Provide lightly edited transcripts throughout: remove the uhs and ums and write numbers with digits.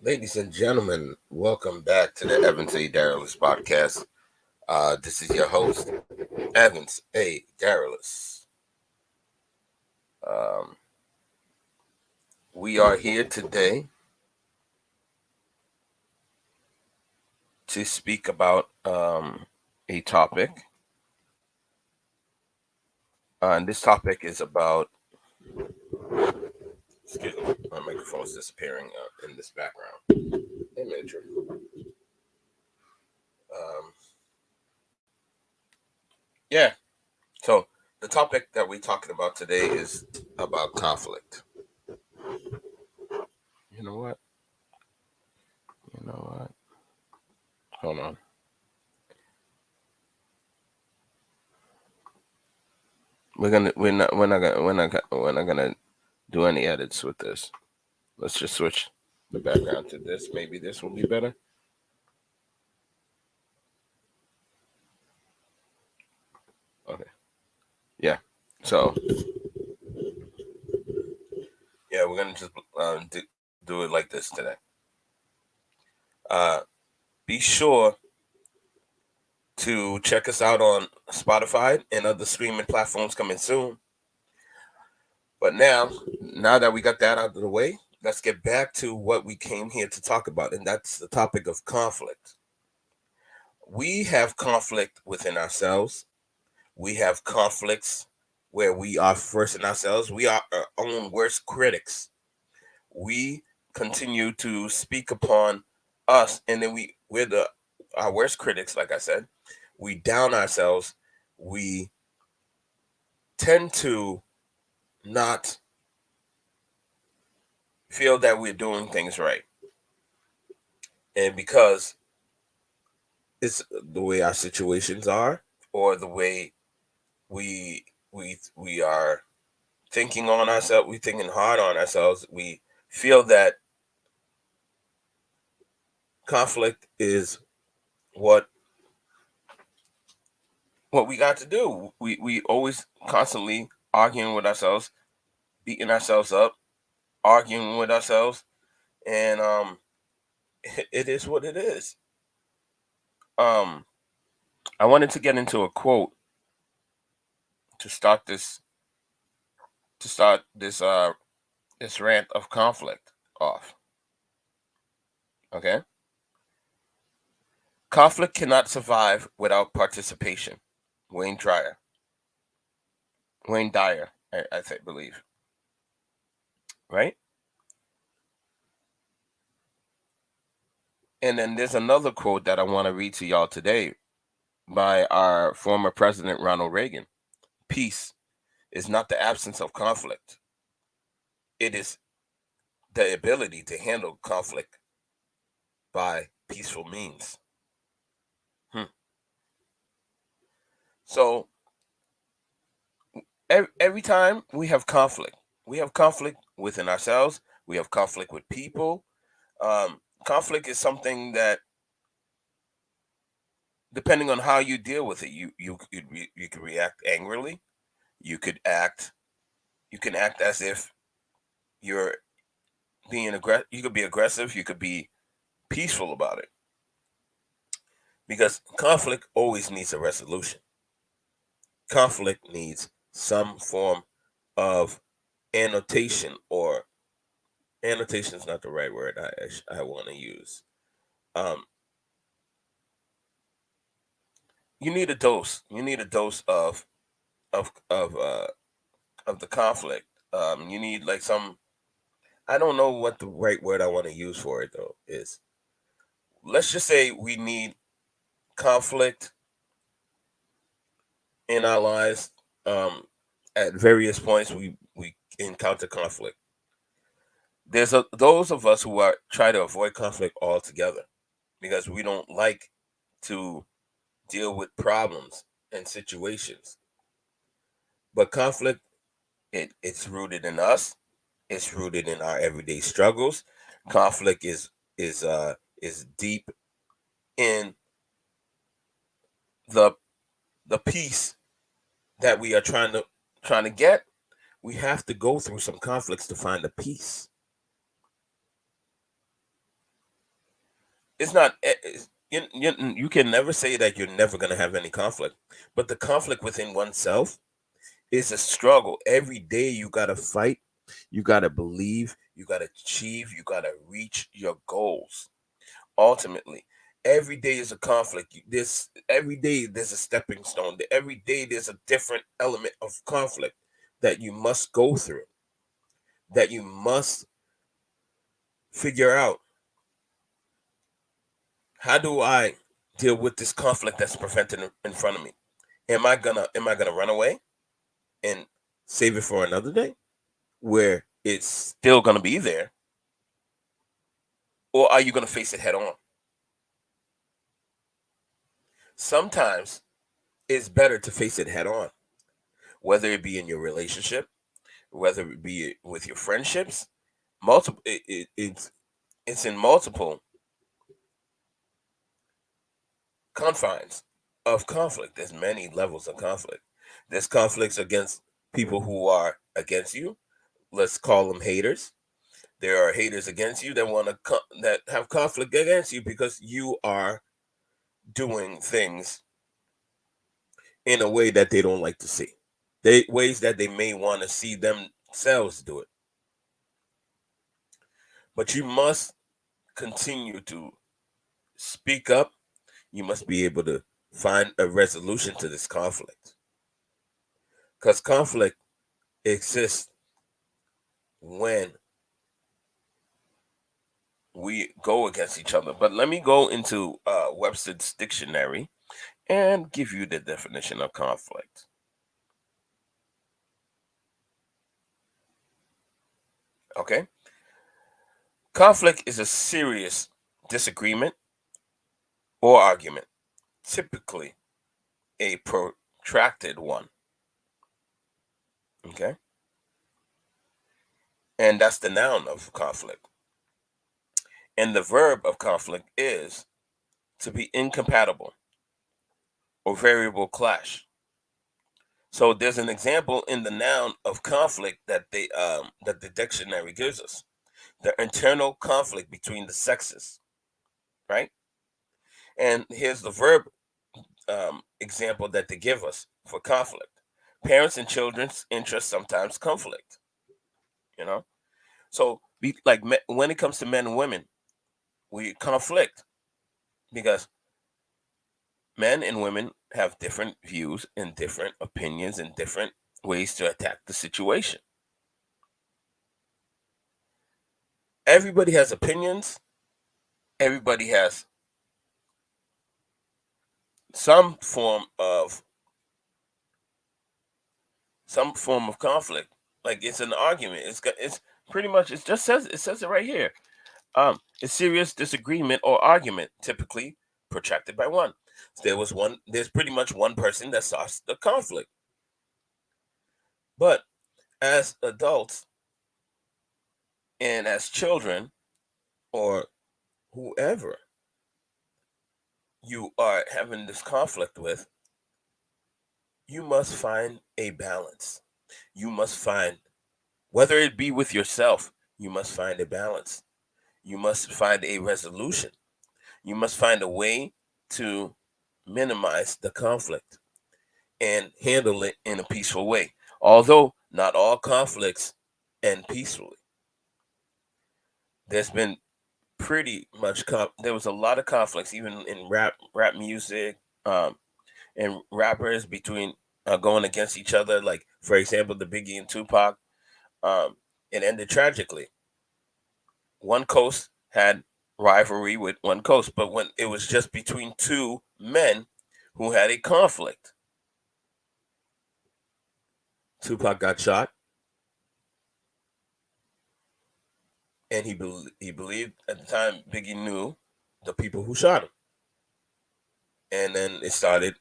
Ladies and gentlemen, welcome back to the Yvens Darilus podcast. This is your host, Yvens Darilus. Um, we are here today to speak about a topic. And this topic is about, excuse me, my microphone is disappearing in this background. Hey, Mitchell. Um, yeah, so the topic that we're talking about today is about conflict. You know what? You know what? Hold on. We're not gonna do any edits with this. Let's just switch the background to this. Maybe this will be better. Okay. Yeah. So yeah, we're gonna just do it like this today. Uh, be sure to check us out on Spotify and other streaming platforms coming soon. But now that we got that out of the way, let's get back to what we came here to talk about, and that's the topic of conflict. We have conflict within ourselves. We have conflicts where we are first in ourselves. We are our own worst critics. We continue to speak upon us, and then we're our worst critics. Like I said, we down ourselves. We tend to not feel that we're doing things right, and because it's the way our situations are, or the way we are thinking on ourselves, we thinking hard on ourselves. We feel that conflict is what we got to do. We always constantly arguing with ourselves, beating ourselves up, arguing with ourselves, and it is what it is. Um, I wanted to get into a quote to start this rant of conflict off. Okay, conflict cannot survive without participation. Wayne Dyer. Wayne Dyer, I believe. Right? And then there's another quote that I want to read to y'all today by our former president, Ronald Reagan. Peace is not the absence of conflict, it is the ability to handle conflict by peaceful means. Hmm. So every time we have conflict within ourselves, we have conflict with people. Conflict is something that, depending on how you deal with it, you can react angrily. You could act. You can act as if you're being aggressive. You could be aggressive. You could be peaceful about it, because conflict always needs a resolution. Conflict needs some form of annotation, or annotation is not the right word I want to use. Um, you need a dose. You need a dose of of uh, of the conflict. You need like some. I don't know what the right word I want to use for it though is. Let's just say we need conflict in our lives. At various points, we encounter conflict. Those of us who are try to avoid conflict altogether because we don't like to deal with problems and situations. But conflict, it's rooted in us. It's rooted in our everyday struggles. Conflict is deep in the the peace that we are trying to get. We have to go through some conflicts to find the peace. It's not. You can never say that you're never going to have any conflict, but the conflict within oneself is a struggle. Every day you got to fight, you got to believe, you got to achieve, you got to reach your goals. Ultimately, every day is a conflict. This every day there's a stepping stone. Every day there's a different element of conflict that you must go through, that you must figure out. How do I deal with this conflict that's presented in front of me? Am I gonna run away and save it for another day where it's still gonna be there, or are you gonna face it head on? Sometimes it's better to face it head on, whether it be in your relationship, whether it be with your friendships. Multiple, it's in multiple confines of conflict. There's many levels of conflict. There's conflicts against people who are against you. Let's call them haters. There are haters against you that that have conflict against you because you are doing things in a way that they don't like to see. They ways that they may want to see themselves do it. But you must continue to speak up. You must be able to find a resolution to this conflict. Because conflict exists when we go against each other. But let me go into Webster's dictionary and give you the definition of conflict. Okay? Conflict is a serious disagreement or argument, typically a protracted one. Okay? And that's the noun of conflict. And the verb of conflict is to be incompatible or variable clash. So there's an example in the noun of conflict that the dictionary gives us. The internal conflict between the sexes, right? And here's the verb example that they give us for conflict. Parents and children's interests sometimes conflict, you know? So when it comes to men and women, we conflict because men and women have different views and different opinions and different ways to attack the situation. Everybody has opinions. Everybody has some form of conflict. Like it's an argument. It's pretty much it says it right here. A serious disagreement or argument, typically protracted by one. There's pretty much one person that starts the conflict. But as adults and as children or whoever you are having this conflict with, you must find a balance. You must find, whether it be with yourself, you must find a balance. You must find a resolution. You must find a way to minimize the conflict and handle it in a peaceful way. Although not all conflicts end peacefully. There's been there was a lot of conflicts even in rap music, and rappers between going against each other. Like for example, the Biggie and Tupac. It ended tragically. One coast had rivalry with one coast, but when it was just between two men who had a conflict, Tupac got shot, and he believed at the time Biggie knew the people who shot him, and then it started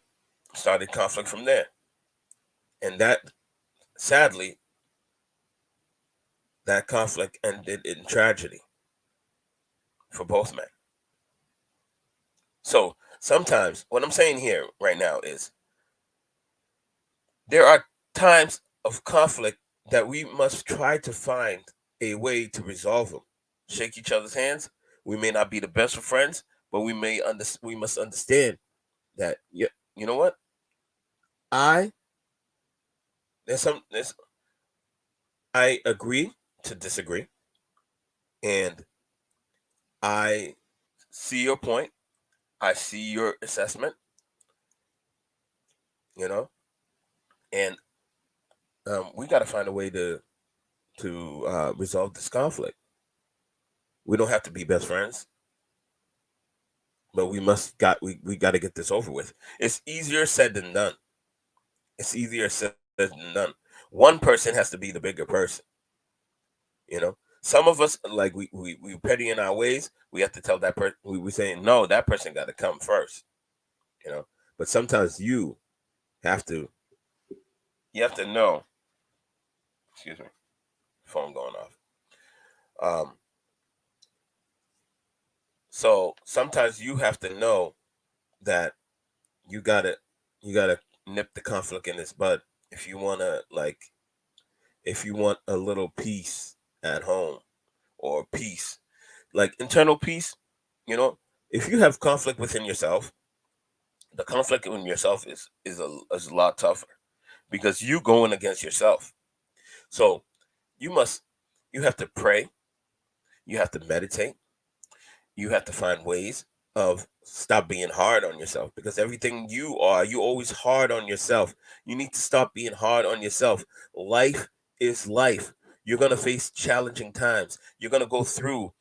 conflict from there, and that sadly that conflict ended in tragedy for both men. So sometimes what I'm saying here right now is there are times of conflict that we must try to find a way to resolve them. Shake each other's hands. We may not be the best of friends, but we must understand that, you know what, I there's I agree to disagree, and I see your point. I see your assessment, you know, and we got to find a way to resolve this conflict. We don't have to be best friends, but we got to get this over with. It's easier said than done. It's easier said than done. One person has to be the bigger person. You know, some of us, like, we petty in our ways. We have to tell that person. We saying no. That person got to come first. You know, but sometimes have to you have to know. Excuse me, phone going off. Um, so sometimes you have to know that you gotta you gotta nip the conflict in its bud if you wanna, like, if you want a little peace at home, or peace, like internal peace. You know, if you have conflict within yourself, the conflict in yourself is a lot tougher because you going against yourself. So you must you have to pray, you have to meditate, you have to find ways of stop being hard on yourself, because everything you always hard on yourself. You need to stop being hard on yourself. Life is life. You're going to face challenging times. You're going to go through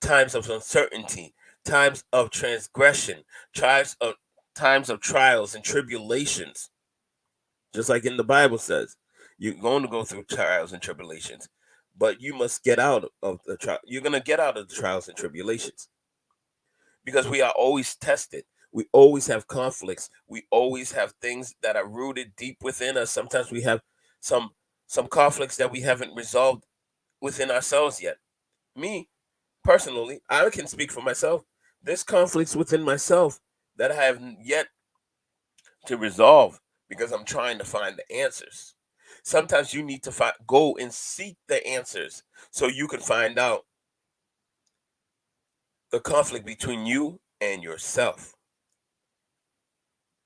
times of uncertainty, times of transgression, times of trials and tribulations. Just like in the Bible says, you're going to go through trials and tribulations, but you must get out of the trial. You're going to get out of the trials and tribulations, because we are always tested. We always have conflicts. We always have things that are rooted deep within us. Sometimes we have some some conflicts that we haven't resolved within ourselves yet. Me personally, I can speak for myself. There's conflicts within myself that I have yet to resolve because I'm trying to find the answers. Sometimes you need to go and seek the answers so you can find out the conflict between you and yourself.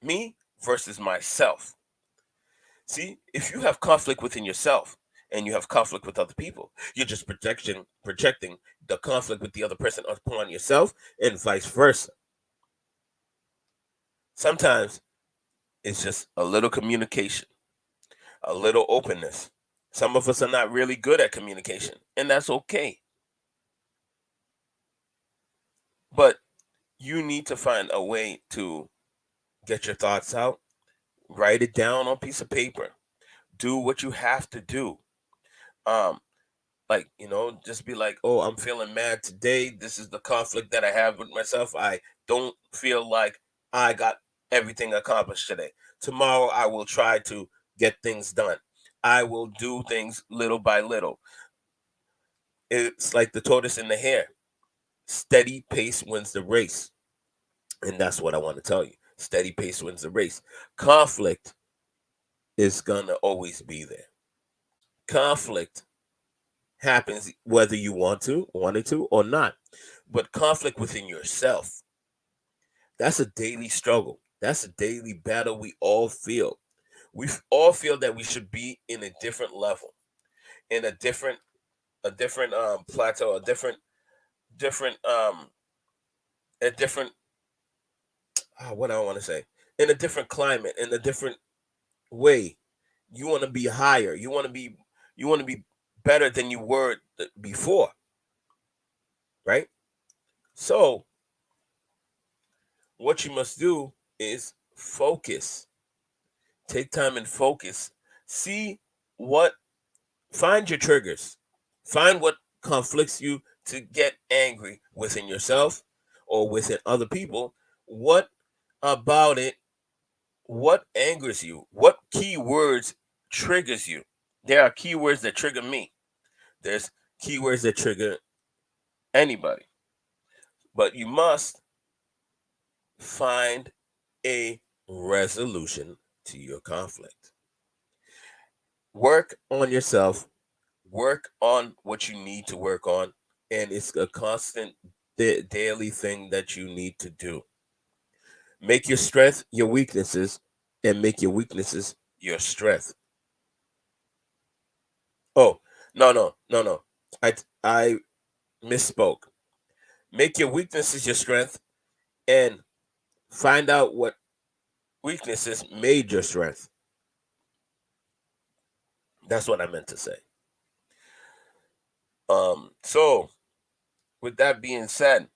Me versus myself. See, if you have conflict within yourself and you have conflict with other people, you're just projecting the conflict with the other person upon yourself, and vice versa. Sometimes it's just a little communication, a little openness. Some of us are not really good at communication, and that's okay. But you need to find a way to get your thoughts out, write it down on a piece of paper, do what you have to do. Um, like, just be like, oh, I'm feeling mad today. This is the conflict that I have with myself. I don't feel like I got everything accomplished today. Tomorrow I will try to get things done. I will do things little by little. It's like the tortoise and the hare. Steady pace wins the race. And that's what I want to tell you. Steady pace wins the race. Conflict is gonna always be there. Conflict happens whether you wanted to or not. But conflict within yourself, that's a daily struggle. That's a daily battle we all feel. All feel that we should be in a different level, in a different plateau, different a different what I want to say, in a different climate, in a different way. You want to be higher. You want to be better than you were before, right? So what you must do is focus. Take time and focus. See what Find your triggers. Find what conflicts you to get angry within yourself or within other people. What about it? What angers you? What keywords triggers you? There are keywords that trigger me. There's keywords that trigger anybody. But you must find a resolution to your conflict. Work on yourself, work on what you need to work on, and it's a constant. the daily thing that you need to do. Make your strength your weaknesses, and make your weaknesses your strength. Oh, no. I misspoke. Make your weaknesses your strength, and find out what weaknesses made your strength. That's what I meant to say. So with that being said,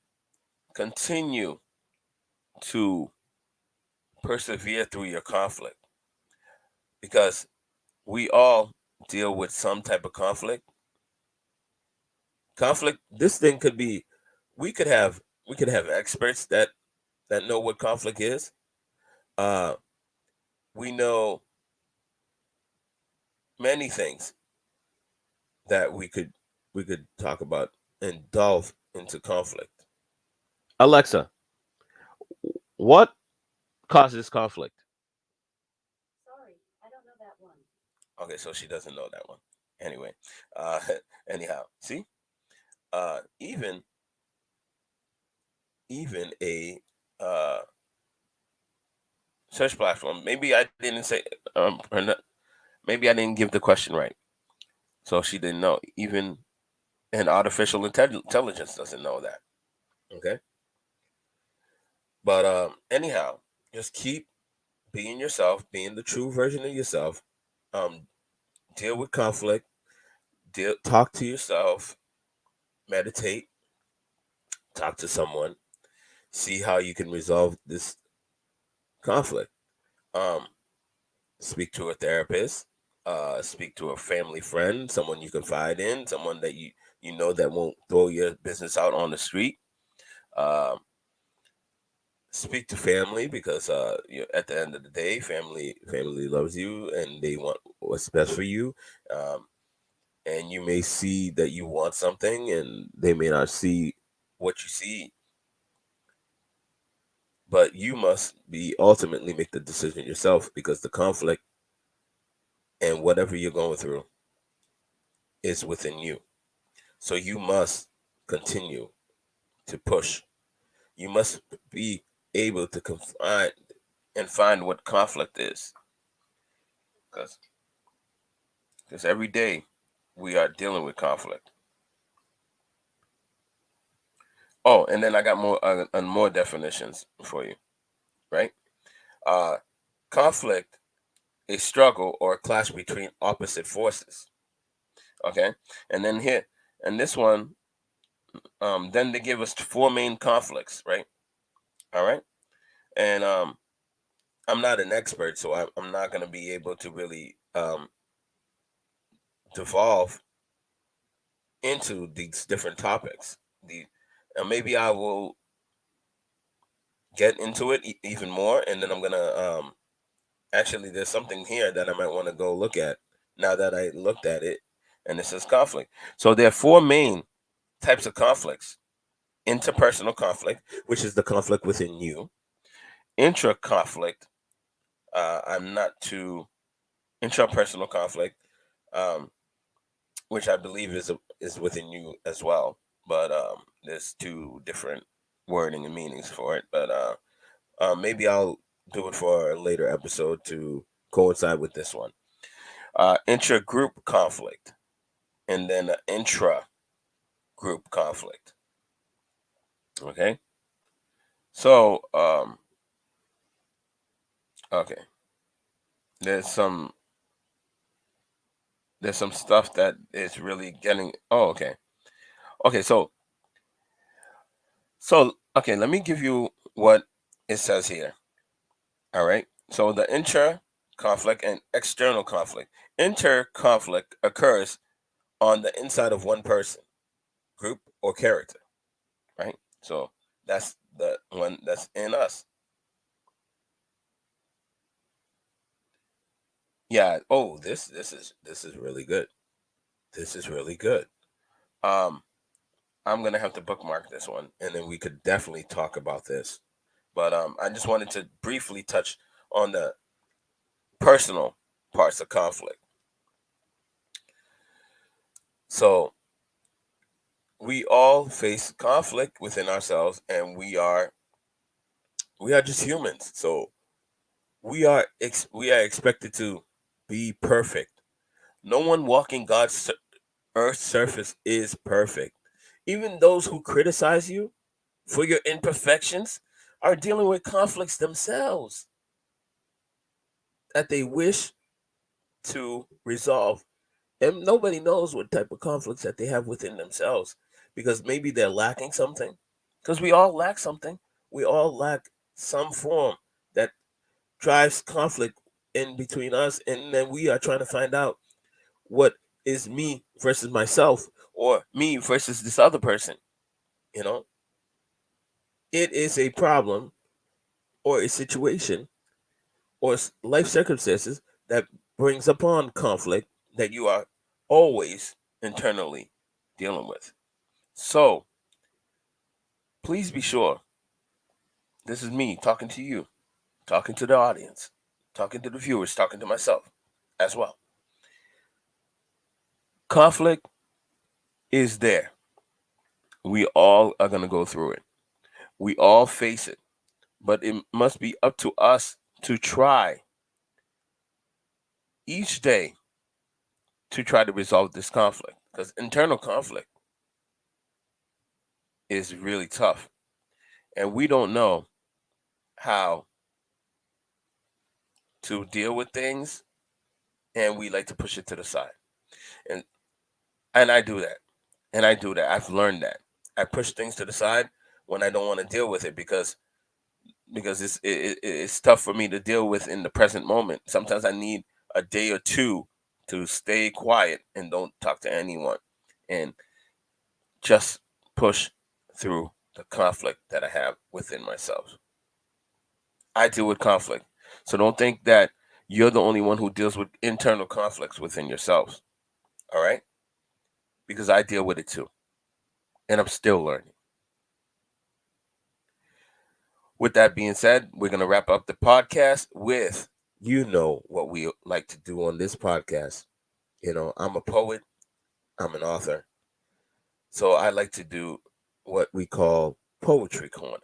continue to persevere through your conflict, because we all deal with some type of conflict. Conflict, this thing could be, we could have we could have experts that know what conflict is. Uh we know many things that we could talk about and delve into conflict. Alexa, what causes conflict? Okay, so she doesn't know that one. Anyway, uh anyhow, see, even a uh search platform, maybe I didn't say, or not, maybe I didn't give the question right, so she didn't know. Even an artificial intelligence doesn't know that. Okay, but anyhow, just keep being yourself, being the true version of yourself. um Deal with conflict, talk to yourself, meditate, talk to someone, see how you can resolve this conflict. um Speak to a therapist, speak to a family friend, someone you confide in, someone that you know that won't throw your business out on the street. um Speak to family, because at the end of the day, family loves you and they want what's best for you. um and you may see that you want something and they may not see what you see, but you must be ultimately make the decision yourself, because the conflict and whatever you're going through is within you. So you must continue to push. You must be able to confine and find what conflict is, because every day we are dealing with conflict. Oh, and then I got more definitions for you, right? Uh, Conflict, a struggle or a clash between opposite forces. Okay, and then here, and this one, then they give us four main conflicts, right? All right, and I'm not an expert, so I'm not going to be able to really devolve into these different topics. The Maybe I will get into it even more, and then I'm gonna actually, there's something here that I might want to go look at now that I looked at it, and it says conflict. So there are four main types of conflicts: interpersonal conflict, which is the conflict within you; intra conflict, I'm not too intrapersonal conflict, um, which I believe is within you as well. But there's two different wording and meanings for it. But maybe I'll do it for a later episode to coincide with this one. Intra group conflict, and then intra group conflict. Okay, so okay, there's some stuff that is really getting. Oh, okay, okay. Okay, let me give you what it says here. All right. So the inter conflict and external conflict. Inter conflict occurs on the inside of one person, group, or character. Right. So that's the one that's in us. Yeah. Oh, this is really good. This is really good. Um, I'm gonna have to bookmark this one, and then we could definitely talk about this. But I just wanted to briefly touch on the personal parts of conflict. So we all face conflict within ourselves, and we are just humans. So we are expected to be perfect. No one walking God's earth surface is perfect. Even those who criticize you for your imperfections are dealing with conflicts themselves that they wish to resolve. And nobody knows what type of conflicts that they have within themselves, because maybe they're lacking something. Because we all lack something. We all lack some form that drives conflict in between us. And then we are trying to find out what is me versus myself, or me versus this other person. You know, it is a problem or a situation or life circumstances that brings upon conflict that you are always internally dealing with. So please be sure, this is me talking to you, talking to the audience, talking to the viewers, talking to myself as well. Conflict is there. We all are going to go through it. We all face it. But it must be up to us to try each day to try to resolve this conflict, because internal conflict is really tough. And we don't know how to deal with things, and we like to push it to the side. And and I do that. And I do that. I've learned that. I push things to the side when I don't want to deal with it, because it's tough for me to deal with in the present moment. Sometimes I need a day or two to stay quiet and don't talk to anyone, and just push through the conflict that I have within myself. I deal with conflict. So don't think that you're the only one who deals with internal conflicts within yourselves. All right? Because I deal with it too. And I'm still learning. With that being said, we're going to wrap up the podcast with, you know, what we like to do on this podcast. You know, I'm a poet, I'm an author. So I like to do what we call Poetry Corner.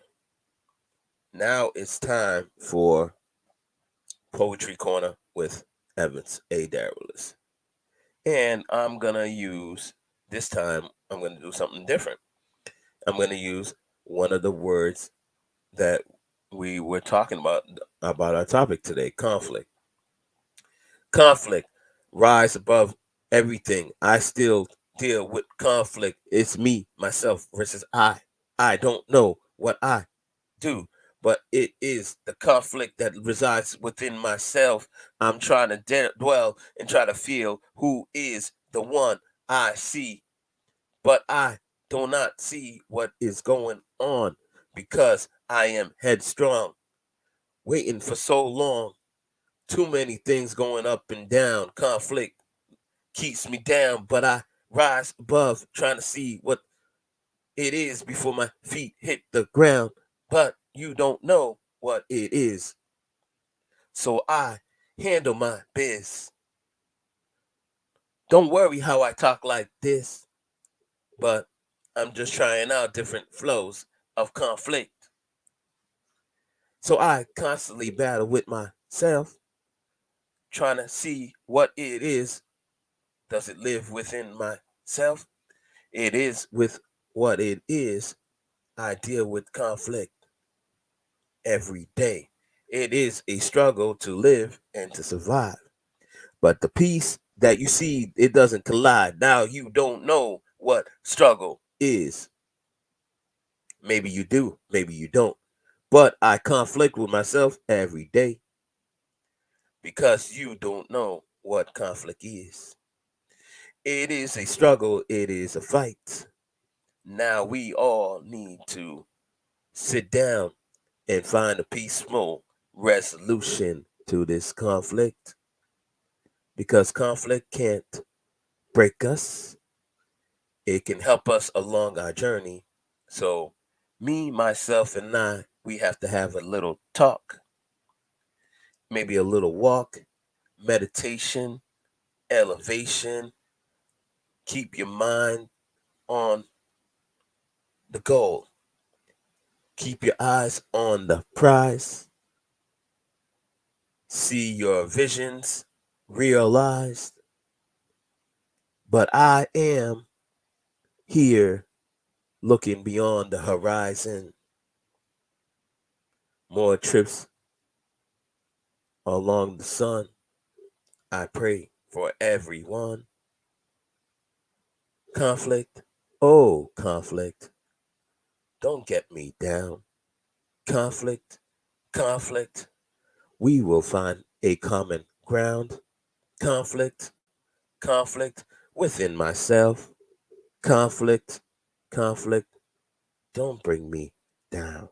Now it's time for Poetry Corner with Yvens, A. Darilus. And this time, I'm going to do something different. I'm going to use one of the words that we were talking about our topic today, conflict. Conflict, rise above everything. I still deal with conflict. It's me, myself versus I. I don't know what I do, but it is the conflict that resides within myself. I'm trying to dwell and try to feel who is the one I see, but I do not see what is going on because I am headstrong, waiting for so long. Too many things going up and down. Conflict keeps me down, but I rise above, trying to see what it is before my feet hit the ground. But you don't know what it is. So I handle my biz. Don't worry how I talk like this, but I'm just trying out different flows of conflict. So I constantly battle with myself, trying to see what it is. Does it live within myself? It is with what it is. I deal with conflict every day. It is a struggle to live and to survive. But the peace that you see, it doesn't collide. Now you don't know what struggle is. Maybe you do, maybe you don't. But I conflict with myself every day because you don't know what conflict is. It is a struggle, it is a fight. Now we all need to sit down and find a peaceful resolution to this conflict, because conflict can't break us. It can help us along our journey. So, me, myself, and I, we have to have a little talk, maybe a little walk, meditation, elevation. Keep your mind on the goal. Keep your eyes on the prize. See your visions realized. But I am here looking beyond the horizon. More trips along the sun. I pray for everyone. Conflict, oh, conflict, don't get me down. Conflict, conflict, we will find a common ground. Conflict, conflict within myself. Conflict, conflict, don't bring me down.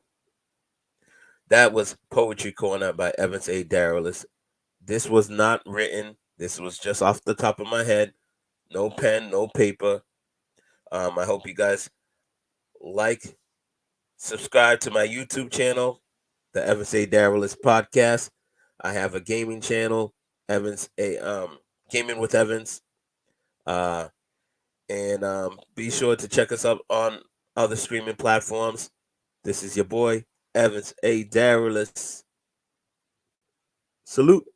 That was Poetry Corner by Yvens A. Darilus. This was not written. This was just off the top of my head. No pen, no paper. I hope you guys like, subscribe to my YouTube channel, the Yvens A. Darilus podcast. I have a gaming channel, Yvens A. Gaming with Yvens. And be sure to check us up on other streaming platforms. This is your boy, Yvens A. Darilus. Salute.